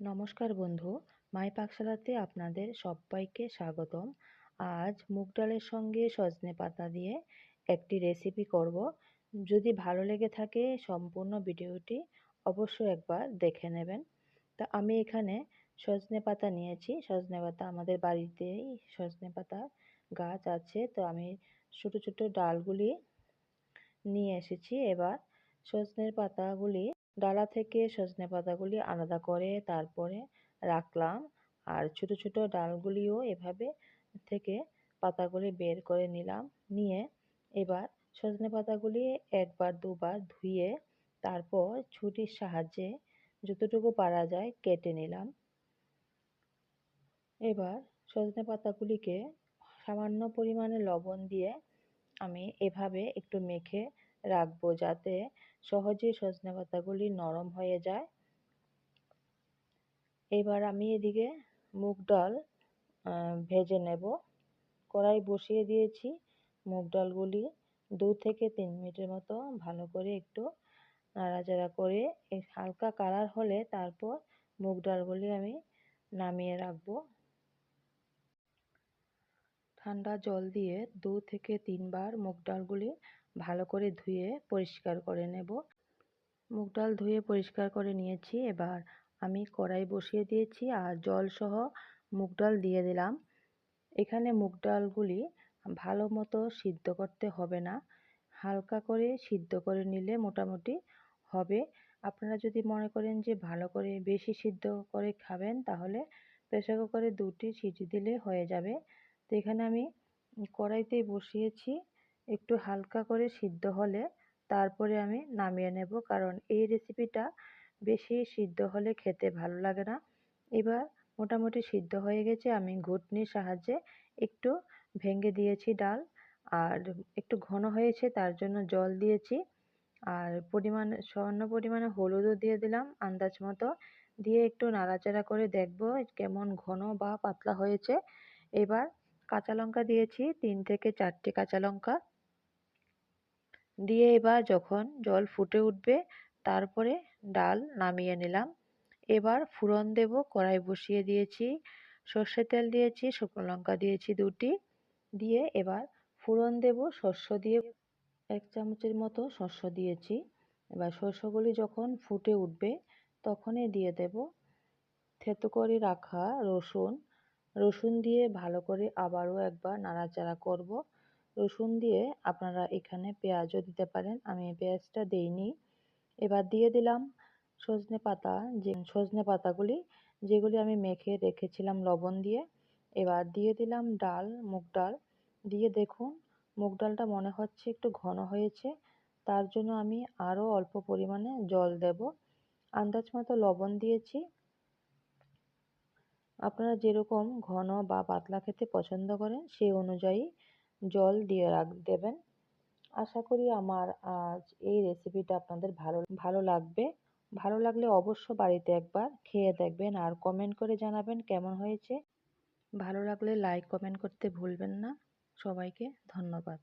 নমস্কার বন্ধু, মাই পাকশালাতে আপনাদের সবাইকে স্বাগতম। আজ মুগ ডালের সঙ্গে সজনে পাতা দিয়ে একটি রেসিপি করব। যদি ভালো লেগে থাকে সম্পূর্ণ ভিডিওটি অবশ্যই একবার দেখে নেবেন। তা আমি এখানে সজনে পাতা নিয়েছি। সজনে পাতা আমাদের বাড়িতেই সজনে পাতা গাছ আছে, তো আমি ছোট ছোট ডালগুলি নিয়ে এসেছি। এবার সজনের পাতাগুলি ডালা থেকে সজনে পাতাগুলি আলাদা করে তারপরে রাখলাম, আর ছোট ছোট ডালগুলিও এভাবে থেকে পাতাগুলি বের করে নিলাম। নিয়ে এবার সজনে পাতাগুলি একবার দুবার ধুয়ে তারপর ছুরির সাহায্যে যতটুকু পারা যায় কেটে নিলাম। এবার সজনে পাতাগুলিকে সামান্য পরিমাণে লবণ দিয়ে আমি এভাবে একটু মেখে রাখবো, যাতে সহজে সজনে পাতাগুলি নরম হয়ে যায়। এবার আমি এদিকে মুগ ডাল ভেজে নেব। কড়াই বসিয়ে দিয়েছি। মুগ ডালগুলি 2 থেকে 3 মিনিটের মতো ভালো করে একটু নাড়াচাড়া করে হালকা কালার হলে তারপর মুগ ডালগুলি আমি নামিয়ে রাখবো। ঠান্ডা জল দিয়ে 2 থেকে 3 বার মুগ ডালগুলি ভালো করে ধুয়ে পরিষ্কার করে নেব। মুগ ডাল ধুয়ে পরিষ্কার করে নিয়েছি। এবার আমি কড়াই বসিয়ে দিয়েছি আর জল সহ মুগ ডাল দিয়ে দিলাম। এখানে মুগ ডালগুলি ভালো মতো সিদ্ধ করতে হবে না, হালকা করে সিদ্ধ করে নিলে মোটামুটি হবে। আপনারা যদি মনে করেন যে ভালো করে বেশি সিদ্ধ করে খাবেন, তাহলে প্রেসার কুকারে 2টি সিটি দিলে হয়ে যাবে। তো এখানে আমি কড়াইতেই বসিয়েছি। একটু হালকা করে সিদ্ধ হলে তারপরে আমি নামিয়ে নেব, কারণ এই রেসিপিটা বেশি সিদ্ধ হলে খেতে ভালো লাগে না। এবার মোটামুটি সিদ্ধ হয়ে গেছে। আমি ঘুটনির সাহায্যে একটু ভেঙে দিয়েছি ডাল, আর একটু ঘন হয়েছে তার জন্য জল দিয়েছি, আর সামান্য পরিমাণে হলুদও দিয়ে দিলাম আন্দাজ মতো। দিয়ে একটু নাড়াচাড়া করে দেখব কেমন ঘন বা পাতলা হয়েছে। এবার কাঁচা লঙ্কা দিয়েছি, 3 থেকে 4টি কাঁচা লঙ্কা দিয়ে এবার যখন জল ফুটে উঠবে তারপরে ডাল নামিয়ে নিলাম। এবার ফোড়ন দেব। কড়াই বসিয়ে দিয়েছি, সর্ষের তেল দিয়েছি, শুকনো লঙ্কা দিয়েছি 2টি, দিয়ে এবার ফোড়ন দেব। শস্য দিয়ে 1 চামচের মতো শস্য দিয়েছি। এবার শস্যগুলি যখন ফুটে উঠবে তখনই দিয়ে দেব থেতো করে রাখা রসুন দিয়ে ভালো করে আবারও একবার নাড়াচাড়া করব। রসুন দিয়ে আপনারা এখানে পেঁয়াজও দিতে পারেন, আমি পেঁয়াজটা দেইনি। এবার দিয়ে দিলাম সজনে পাতাগুলি যেগুলি আমি মেখে রেখেছিলাম লবণ দিয়ে। এবার দিয়ে দিলাম মুগ ডাল। দিয়ে দেখুন মুগ ডালটা মনে হচ্ছে একটু ঘন হয়েছে, তার জন্য আমি আরও অল্প পরিমাণে জল দেব। আন্দাজ মতো লবণ দিয়েছি। আপনারা যেরকম ঘন বা পাতলা খেতে পছন্দ করেন সেই অনুযায়ী জল দিয়ে দেবেন। আশা করি আমার আজ এই রেসিপিটা আপনাদের ভালো লাগবে। ভালো লাগলে অবশ্য বাড়িতে একবার খেয়ে দেখবেন আর কমেন্ট করে জানাবেন কেমন হয়েছে। ভালো লাগলে লাইক কমেন্ট করতে ভুলবেন না। সবাইকে ধন্যবাদ।